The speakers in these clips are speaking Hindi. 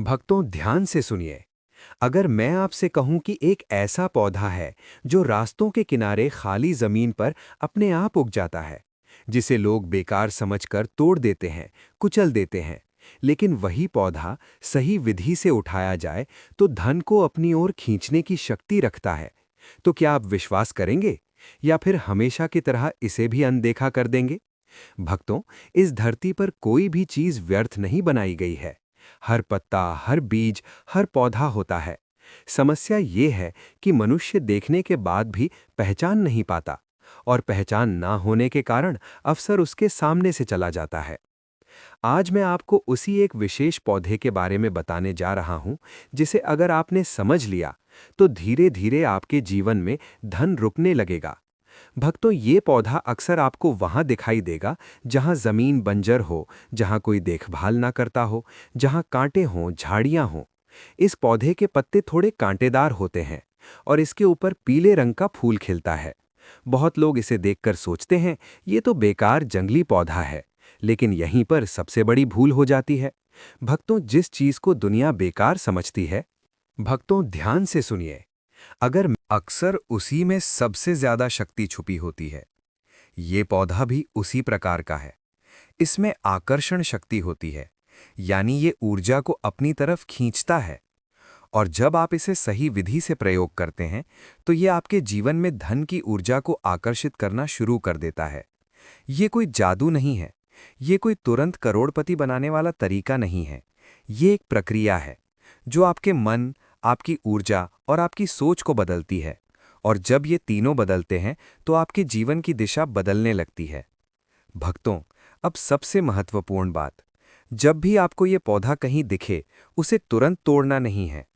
भक्तों, ध्यान से सुनिए। अगर मैं आपसे कहूं कि एक ऐसा पौधा है जो रास्तों के किनारे खाली जमीन पर अपने आप उग जाता है, जिसे लोग बेकार समझकर तोड़ देते हैं, कुचल देते हैं, लेकिन वही पौधा सही विधि से उठाया जाए तो धन को अपनी ओर खींचने की शक्ति रखता है, तो क्या आप विश्वास करेंगे या फिर हमेशा की तरह इसे भी अनदेखा कर देंगे? भक्तों, इस धरती पर कोई भी चीज व्यर्थ नहीं बनाई गई है। हर पत्ता, हर बीज, हर पौधा होता है। समस्या ये है कि मनुष्य देखने के बाद भी पहचान नहीं पाता, और पहचान ना होने के कारण अवसर उसके सामने से चला जाता है। आज मैं आपको उसी एक विशेष पौधे के बारे में बताने जा रहा हूं, जिसे अगर आपने समझ लिया तो धीरे धीरे आपके जीवन में धन रुकने लगेगा। भक्तों, ये पौधा अक्सर आपको वहां दिखाई देगा जहां जमीन बंजर हो, जहां कोई देखभाल ना करता हो, जहां कांटे हों, झाड़ियां हों। इस पौधे के पत्ते थोड़े कांटेदार होते हैं और इसके ऊपर पीले रंग का फूल खिलता है। बहुत लोग इसे देखकर सोचते हैं ये तो बेकार जंगली पौधा है, लेकिन यहीं पर सबसे बड़ी भूल हो जाती है। भक्तों, जिस चीज को दुनिया बेकार समझती है, भक्तों ध्यान से सुनिए, अगर अक्सर उसी में सबसे ज्यादा शक्ति छुपी होती है। ये पौधा भी उसी प्रकार का है। इसमें आकर्षण शक्ति होती है, यानी ये ऊर्जा को अपनी तरफ खींचता है। और जब आप इसे सही विधि से प्रयोग करते हैं तो ये आपके जीवन में धन की ऊर्जा को आकर्षित करना शुरू कर देता है। ये कोई जादू नहीं है, ये कोई तुरंत करोड़पति बनाने वाला तरीका नहीं है। ये एक प्रक्रिया है जो आपके मन, आपकी ऊर्जा और आपकी सोच को बदलती है। और जब ये तीनों बदलते हैं तो आपके जीवन की दिशा बदलने लगती है। भक्तों, अब सबसे महत्वपूर्ण बात, जब भी आपको ये पौधा कहीं दिखे, उसे तुरंत तोड़ना नहीं है।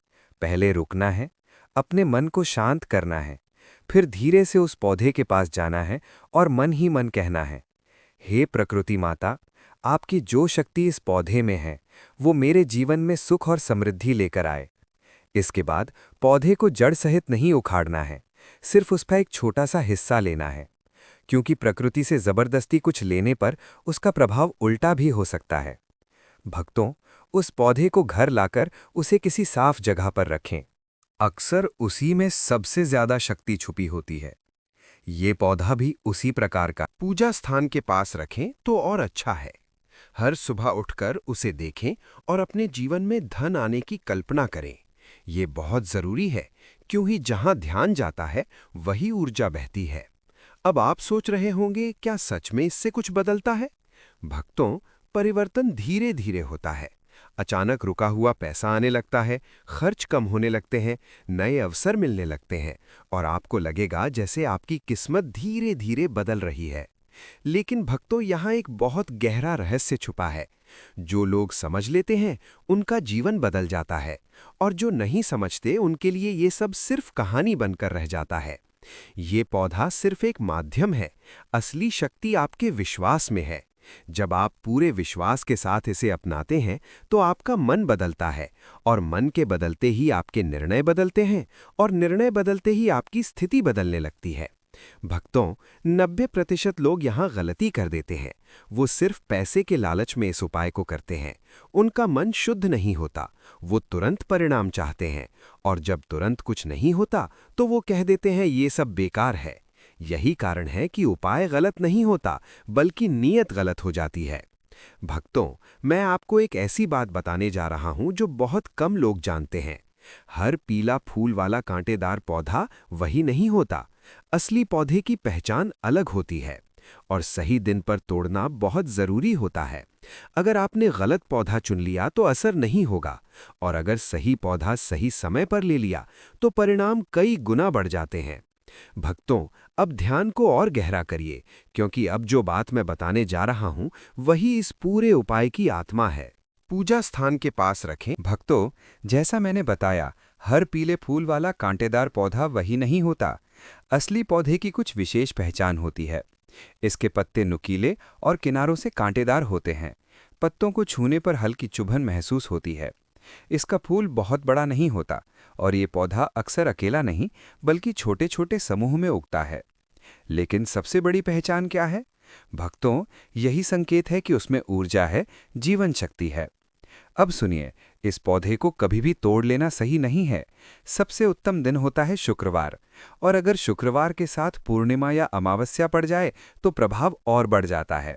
पहले रुकना है, अपने मन को शांत करना है, फिर धीरे से उस पौधे के पास जाना है और मन ही मन कहना है, हे प्रकृति माता, आपकी जो शक्ति इस पौधे में है वो मेरे जीवन में सुख और समृद्धि लेकर आए। इसके बाद पौधे को जड़ सहित नहीं उखाड़ना है, सिर्फ उसका एक छोटा सा हिस्सा लेना है, क्योंकि प्रकृति से जबरदस्ती कुछ लेने पर उसका प्रभाव उल्टा भी हो सकता है। भक्तों, उस पौधे को घर लाकर उसे किसी साफ जगह पर रखें। अक्सर उसी में सबसे ज्यादा शक्ति छुपी होती है। ये पौधा भी उसी प्रकार का पूजा स्थान के पास रखें तो और अच्छा है। हर सुबह उठकर उसे देखें और अपने जीवन में धन आने की कल्पना करें। ये बहुत जरूरी है, क्योंकि जहां ध्यान जाता है वही ऊर्जा बहती है। अब आप सोच रहे होंगे, क्या सच में इससे कुछ बदलता है? भक्तों, परिवर्तन धीरे धीरे होता है। अचानक रुका हुआ पैसा आने लगता है, खर्च कम होने लगते हैं, नए अवसर मिलने लगते हैं और आपको लगेगा जैसे आपकी किस्मत धीरे धीरे बदल रही है। लेकिन भक्तों, यहाँ एक बहुत गहरा रहस्य छुपा है। जो लोग समझ लेते हैं उनका जीवन बदल जाता है, और जो नहीं समझते उनके लिए ये सब सिर्फ कहानी बनकर रह जाता है। ये पौधा सिर्फ एक माध्यम है, असली शक्ति आपके विश्वास में है। जब आप पूरे विश्वास के साथ इसे अपनाते हैं तो आपका मन बदलता है, और मन के बदलते ही आपके निर्णय बदलते हैं, और निर्णय बदलते ही आपकी स्थिति बदलने लगती है। भक्तों, 90% लोग यहाँ गलती कर देते हैं। वो सिर्फ पैसे के लालच में इस उपाय को करते हैं। उनका मन शुद्ध नहीं होता, वो तुरंत परिणाम चाहते हैं, और जब तुरंत कुछ नहीं होता तो वो कह देते हैं ये सब बेकार है। यही कारण है कि उपाय गलत नहीं होता, बल्कि नीयत गलत हो जाती है। भक्तों, मैं आपको एक ऐसी बात बताने जा रहा हूं जो बहुत कम लोग जानते हैं। हर पीला फूल वाला कांटेदार पौधा वही नहीं होता। असली पौधे की पहचान अलग होती है, और सही दिन पर तोड़ना बहुत जरूरी होता है। अगर आपने गलत पौधा चुन लिया तो असर नहीं होगा, और अगर सही पौधा सही समय पर ले लिया तो परिणाम कई गुना बढ़ जाते हैं। भक्तों, अब ध्यान को और गहरा करिए, क्योंकि अब जो बात मैं बताने जा रहा हूं वही इस पूरे उपाय की आत्मा है। पूजा स्थान के पास रखें। भक्तों, जैसा मैंने बताया, हर पीले फूल वाला कांटेदार पौधा वही नहीं होता। असली पौधे की कुछ विशेष पहचान होती है। इसके पत्ते नुकीले और किनारों से कांटेदार होते हैं। पत्तों को छूने पर हल्की चुभन महसूस होती है। इसका फूल बहुत बड़ा नहीं होता, और ये पौधा अक्सर अकेला नहीं बल्कि छोटे छोटे समूह में उगता है। लेकिन सबसे बड़ी पहचान क्या है? भक्तों, यही संकेत है कि उसमें ऊर्जा है, जीवन शक्ति है। अब सुनिए, इस पौधे को कभी भी तोड़ लेना सही नहीं है। सबसे उत्तम दिन होता है शुक्रवार, और अगर शुक्रवार के साथ पूर्णिमा या अमावस्या पड़ जाए तो प्रभाव और बढ़ जाता है।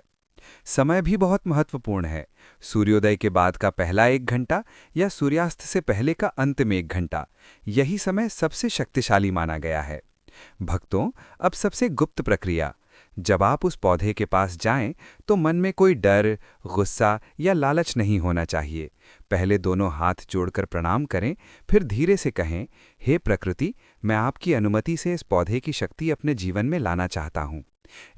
समय भी बहुत महत्वपूर्ण है। सूर्योदय के बाद का पहला 1 घंटा या सूर्यास्त से पहले का अंतिम 1 घंटा, यही समय सबसे शक्तिशाली माना गया है। भक्तों, अब सबसे गुप्त प्रक्रिया। जब आप उस पौधे के पास जाएं, तो मन में कोई डर, गुस्सा या लालच नहीं होना चाहिए। पहले दोनों हाथ जोड़कर प्रणाम करें, फिर धीरे से कहें, हे प्रकृति, मैं आपकी अनुमति से इस पौधे की शक्ति अपने जीवन में लाना चाहता हूँ।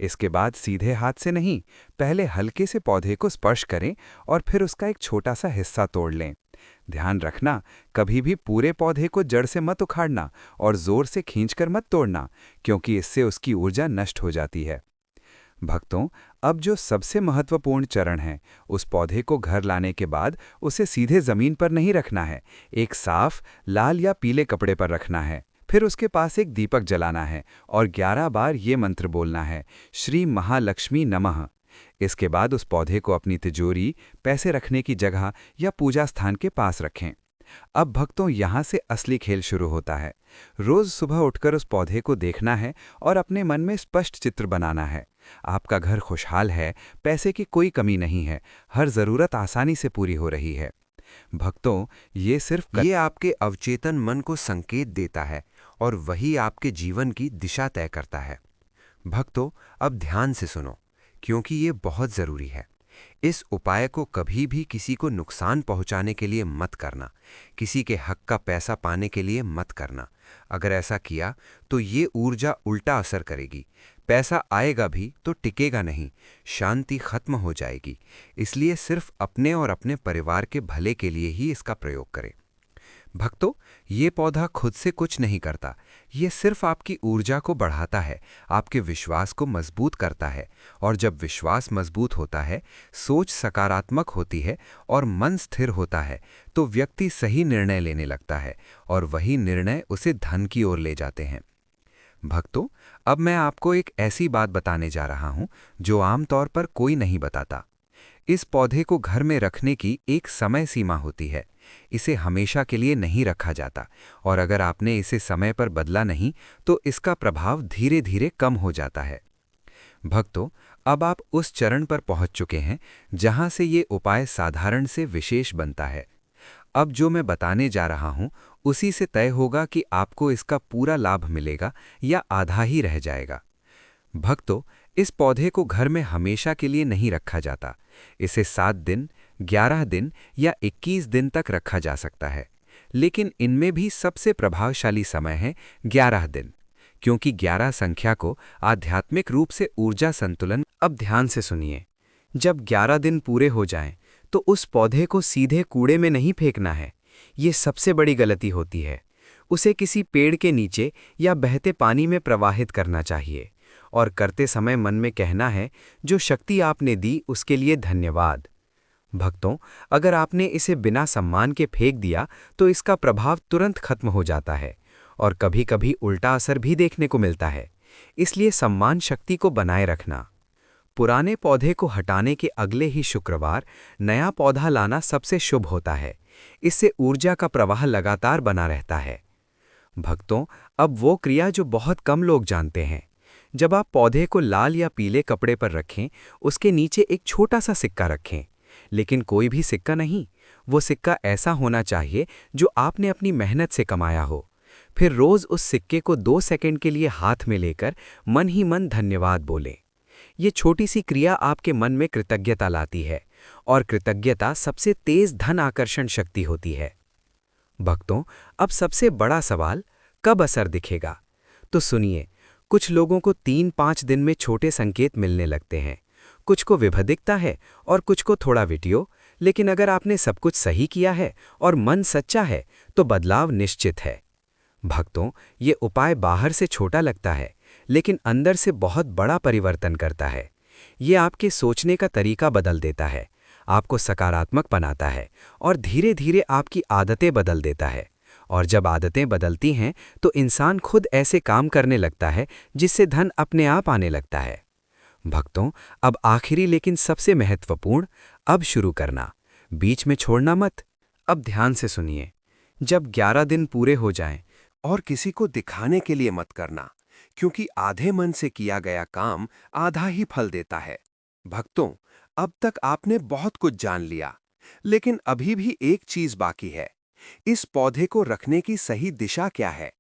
इसके बाद सीधे हाथ से नहीं, पहले हल्के से पौधे को स्पर्श करें और फिर उसका एक छोटा सा हिस्सा तोड़ लें। ध्यान रखना, कभी भी पूरे पौधे को जड़ से मत उखाड़ना और जोर से खींचकर मत तोड़ना, क्योंकि इससे उसकी ऊर्जा नष्ट हो जाती है। भक्तों, अब जो सबसे महत्वपूर्ण चरण है, उस पौधे को घर लाने के बाद उसे सीधे जमीन पर नहीं रखना है, एक साफ लाल या पीले कपड़े पर रखना है। फिर उसके पास एक दीपक जलाना है और 11 बार ये मंत्र बोलना है, श्री महालक्ष्मी नमः। इसके बाद उस पौधे को अपनी तिजोरी, पैसे रखने की जगह या पूजा स्थान के पास रखें। अब भक्तों, यहाँ से असली खेल शुरू होता है। रोज सुबह उठकर उस पौधे को देखना है और अपने मन में स्पष्ट चित्र बनाना है। आपका घर खुशहाल है, पैसे की कोई कमी नहीं है, हर जरूरत आसानी से पूरी हो रही है। भक्तों, ये आपके अवचेतन मन को संकेत देता है और वही आपके जीवन की दिशा तय करता है। भक्तों, अब ध्यान से सुनो, क्योंकि ये बहुत जरूरी है। इस उपाय को कभी भी किसी को नुकसान पहुंचाने के लिए मत करना, किसी के हक का पैसा पाने के लिए मत करना। अगर ऐसा किया तो ये ऊर्जा उल्टा असर करेगी। पैसा आएगा भी तो टिकेगा नहीं, शांति खत्म हो जाएगी। इसलिए सिर्फ अपने और अपने परिवार के भले के लिए ही इसका प्रयोग करें। भक्तों, ये पौधा खुद से कुछ नहीं करता, ये सिर्फ आपकी ऊर्जा को बढ़ाता है, आपके विश्वास को मजबूत करता है। और जब विश्वास मजबूत होता है, सोच सकारात्मक होती है और मन स्थिर होता है, तो व्यक्ति सही निर्णय लेने लगता है और वही निर्णय उसे धन की ओर ले जाते हैं। भक्तों, अब मैं आपको एक ऐसी बात बताने जा रहा हूं जो आमतौर पर कोई नहीं बताता। इस पौधे को घर में रखने की एक समय सीमा होती है। इसे हमेशा के लिए नहीं रखा जाता, और अगर आपने इसे समय पर बदला नहीं तो इसका प्रभाव धीरे धीरे कम हो जाता है। भक्तों, अब आप उस चरण पर पहुंच चुके हैं जहां से ये उपाय साधारण से विशेष बनता है। अब जो मैं बताने जा रहा हूं, उसी से तय होगा कि आपको इसका पूरा लाभ मिलेगा या आधा ही रह जाएगा। भक्तों, इस पौधे को घर में हमेशा के लिए नहीं रखा जाता। इसे 7 दिन, 11 दिन या 21 दिन तक रखा जा सकता है, लेकिन इनमें भी सबसे प्रभावशाली समय है 11 दिन, क्योंकि 11 संख्या को आध्यात्मिक रूप से ऊर्जा संतुलन। अब ध्यान से सुनिए, जब 11 दिन पूरे हो जाएं, तो उस पौधे को सीधे कूड़े में नहीं फेंकना है। ये सबसे बड़ी गलती होती है। उसे किसी पेड़ के नीचे या बहते पानी में प्रवाहित करना चाहिए, और करते समय मन में कहना है, जो शक्ति आपने दी उसके लिए धन्यवाद। भक्तों, अगर आपने इसे बिना सम्मान के फेंक दिया तो इसका प्रभाव तुरंत खत्म हो जाता है और कभी-कभी उल्टा असर भी देखने को मिलता है। इसलिए सम्मान शक्ति को बनाए रखना। पुराने पौधे को हटाने के अगले ही शुक्रवार नया पौधा लाना सबसे शुभ होता है। इससे ऊर्जा का प्रवाह लगातार बना रहता है। भक्तों, अब वो क्रिया जो बहुत कम लोग जानते हैं। जब आप पौधे को लाल या पीले कपड़े पर रखें, उसके नीचे एक छोटा सा सिक्का रखें, लेकिन कोई भी सिक्का नहीं। वो सिक्का ऐसा होना चाहिए जो आपने अपनी मेहनत से कमाया हो। फिर रोज उस सिक्के को 2 सेकंड के लिए हाथ में लेकर मन ही मन धन्यवाद बोलें। ये छोटी सी क्रिया आपके मन में कृतज्ञता लाती है, और कृतज्ञता सबसे तेज धन आकर्षण शक्ति होती है। भक्तों, अब सबसे बड़ा सवाल, कब असर दिखेगा? तो सुनिए, कुछ लोगों को 3-5 दिन में छोटे संकेत मिलने लगते हैं, कुछ को विभा दिखता है और कुछ को थोड़ा वीडियो। लेकिन अगर आपने सब कुछ सही किया है और मन सच्चा है तो बदलाव निश्चित है। भक्तों, ये उपाय बाहर से छोटा लगता है, लेकिन अंदर से बहुत बड़ा परिवर्तन करता है। ये आपके सोचने का तरीका बदल देता है, आपको सकारात्मक बनाता है और धीरे धीरे आपकी आदतें बदल देता है। और जब आदतें बदलती हैं तो इंसान खुद ऐसे काम करने लगता है जिससे धन अपने आप आने लगता है। भक्तों, अब आखिरी लेकिन सबसे महत्वपूर्ण, अब शुरू करना, बीच में छोड़ना मत। अब ध्यान से सुनिए। जब 11 दिन पूरे हो जाएं, और किसी को दिखाने के लिए मत करना, क्योंकि आधे मन से किया गया काम आधा ही फल देता है। भक्तों, अब तक आपने बहुत कुछ जान लिया, लेकिन अभी भी एक चीज बाकी है। इस पौधे को रखने की सही दिशा क्या है?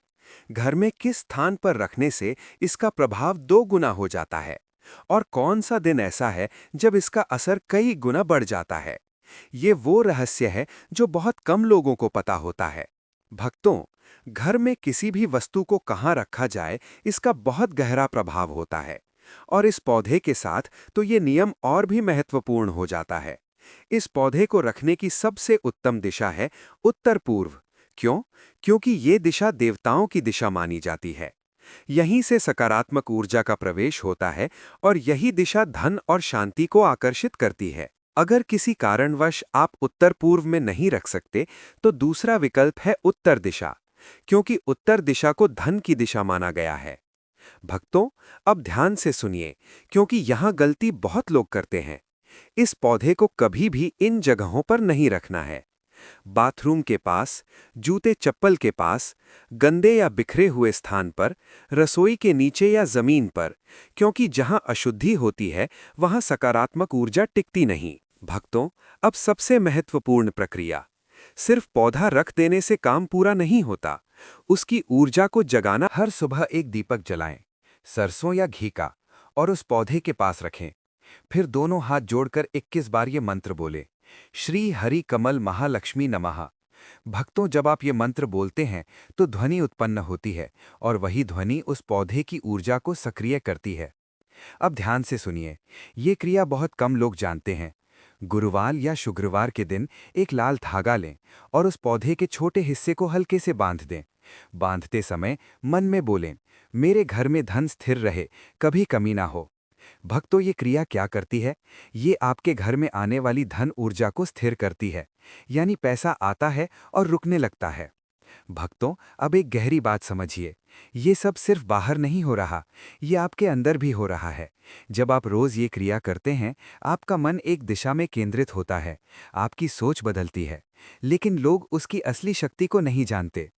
घर में किस स्थान पर रखने से इसका प्रभाव 2 गुना हो जाता है? और कौन सा दिन ऐसा है जब इसका असर कई गुना बढ़ जाता है? ये वो रहस्य है जो बहुत कम लोगों को पता होता है। भक्तों, घर में किसी भी वस्तु को कहाँ रखा जाए, इसका बहुत गहरा प्रभाव होता है। और इस पौधे के साथ तो ये नियम और भी महत्वपूर्ण हो जाता है। इस पौधे को रखने की सबसे उत्तम दिशा है उत्तर पूर्व। क्यों? क्योंकि ये दिशा देवताओं की दिशा मानी जाती है। यहीं से सकारात्मक ऊर्जा का प्रवेश होता है और यही दिशा धन और शांति को आकर्षित करती है। अगर किसी कारणवश आप उत्तर पूर्व में नहीं रख सकते, तो दूसरा विकल्प है उत्तर दिशा, क्योंकि उत्तर दिशा को धन की दिशा माना गया है। भक्तों, अब ध्यान से सुनिए, क्योंकि यहां गलती बहुत लोग करते हैं। इस पौधे को कभी भी इन जगहों पर नहीं रखना है। बाथरूम के पास, जूते चप्पल के पास, गंदे या बिखरे हुए स्थान पर, रसोई के नीचे या जमीन पर, क्योंकि जहां अशुद्धि होती है वहां सकारात्मक ऊर्जा टिकती नहीं। भक्तों, अब सबसे महत्वपूर्ण प्रक्रिया। सिर्फ पौधा रख देने से काम पूरा नहीं होता, उसकी ऊर्जा को जगाना। हर सुबह एक दीपक जलाएं, सरसों या घी का, और उस पौधे के पास रखें। फिर दोनों हाथ जोड़कर 21 बार ये मंत्र बोले, श्री हरि कमल महालक्ष्मी नमः। भक्तों, जब आप ये मंत्र बोलते हैं तो ध्वनि उत्पन्न होती है और वही ध्वनि उस पौधे की ऊर्जा को सक्रिय करती है। अब ध्यान से सुनिए, ये क्रिया बहुत कम लोग जानते हैं। गुरुवार या शुक्रवार के दिन एक लाल धागा लें और उस पौधे के छोटे हिस्से को हल्के से बांध दें। बांधते समय मन में बोलें, मेरे घर में धन स्थिर रहे, कभी कमी ना हो। भक्तों, ये क्रिया क्या करती है? ये आपके घर में आने वाली धन ऊर्जा को स्थिर करती है, यानी पैसा आता है और रुकने लगता है। भक्तों, अब एक गहरी बात समझिए, ये सब सिर्फ बाहर नहीं हो रहा, ये आपके अंदर भी हो रहा है। जब आप रोज ये क्रिया करते हैं, आपका मन एक दिशा में केंद्रित होता है, आपकी सोच बदलती है, लेकिन लोग उसकी असली शक्ति को नहीं जानते।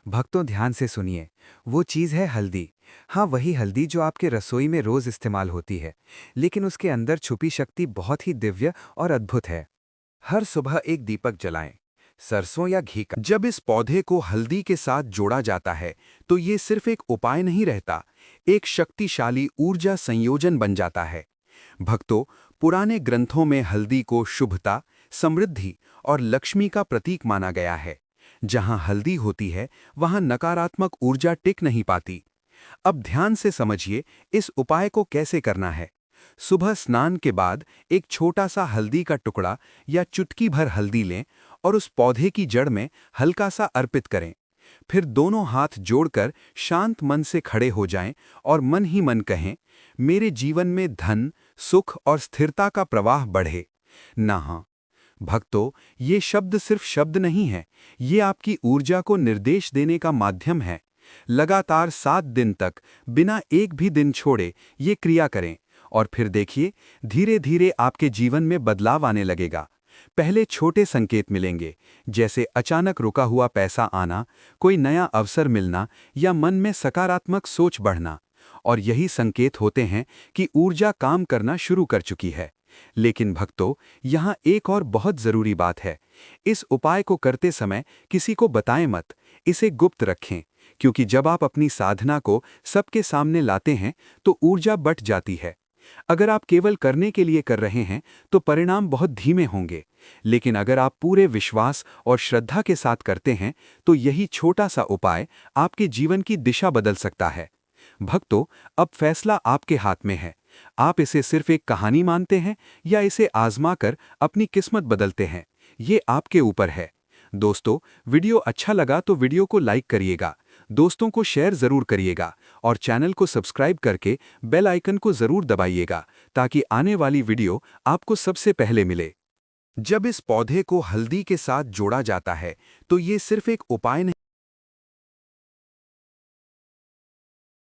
भक्तों, ध्यान से सुनिए, वो चीज़ है हल्दी। हाँ, वही हल्दी जो आपके रसोई में रोज इस्तेमाल होती है, लेकिन उसके अंदर छुपी शक्ति बहुत ही दिव्य और अद्भुत है। हर सुबह एक दीपक जलाएं, सरसों या घी का। जब इस पौधे को हल्दी के साथ जोड़ा जाता है, तो ये सिर्फ एक उपाय नहीं रहता, एक शक्तिशाली ऊर्जा संयोजन बन जाता है। भक्तों, पुराने ग्रंथों में हल्दी को शुभता, समृद्धि और लक्ष्मी का प्रतीक माना गया है। जहां हल्दी होती है, वहां नकारात्मक ऊर्जा टिक नहीं पाती। अब ध्यान से समझिए, इस उपाय को कैसे करना है। सुबह स्नान के बाद एक छोटा सा हल्दी का टुकड़ा या चुटकी भर हल्दी लें और उस पौधे की जड़ में हल्का सा अर्पित करें। फिर दोनों हाथ जोड़कर शांत मन से खड़े हो जाएं और मन ही मन कहें, मेरे जीवन में धन, सुख और स्थिरता का प्रवाह बढ़े। ना हाँ भक्तों, ये शब्द सिर्फ शब्द नहीं है, ये आपकी ऊर्जा को निर्देश देने का माध्यम है। लगातार 7 दिन तक बिना एक भी दिन छोड़े ये क्रिया करें और फिर देखिए, धीरे धीरे आपके जीवन में बदलाव आने लगेगा। पहले छोटे संकेत मिलेंगे, जैसे अचानक रुका हुआ पैसा आना, कोई नया अवसर मिलना या मन में सकारात्मक सोच बढ़ना। और यही संकेत होते हैं कि ऊर्जा काम करना शुरू कर चुकी है। लेकिन भक्तों, यहाँ एक और बहुत जरूरी बात है। इस उपाय को करते समय किसी को बताएं मत, इसे गुप्त रखें, क्योंकि जब आप अपनी साधना को सबके सामने लाते हैं तो ऊर्जा बट जाती है। अगर आप केवल करने के लिए कर रहे हैं तो परिणाम बहुत धीमे होंगे, लेकिन अगर आप पूरे विश्वास और श्रद्धा के साथ करते हैं तो यही छोटा सा उपाय आपके जीवन की दिशा बदल सकता है। भक्तों, अब फैसला आपके हाथ में है। आप इसे सिर्फ एक कहानी मानते हैं या इसे आजमाकर अपनी किस्मत बदलते हैं, ये आपके ऊपर है। दोस्तों, वीडियो अच्छा लगा तो वीडियो को लाइक करिएगा, दोस्तों को शेयर जरूर करिएगा और चैनल को सब्सक्राइब करके बेल आइकन को जरूर दबाइएगा, ताकि आने वाली वीडियो आपको सबसे पहले मिले। जब इस पौधे को हल्दी के साथ जोड़ा जाता है, तो ये सिर्फ एक उपाय नहीं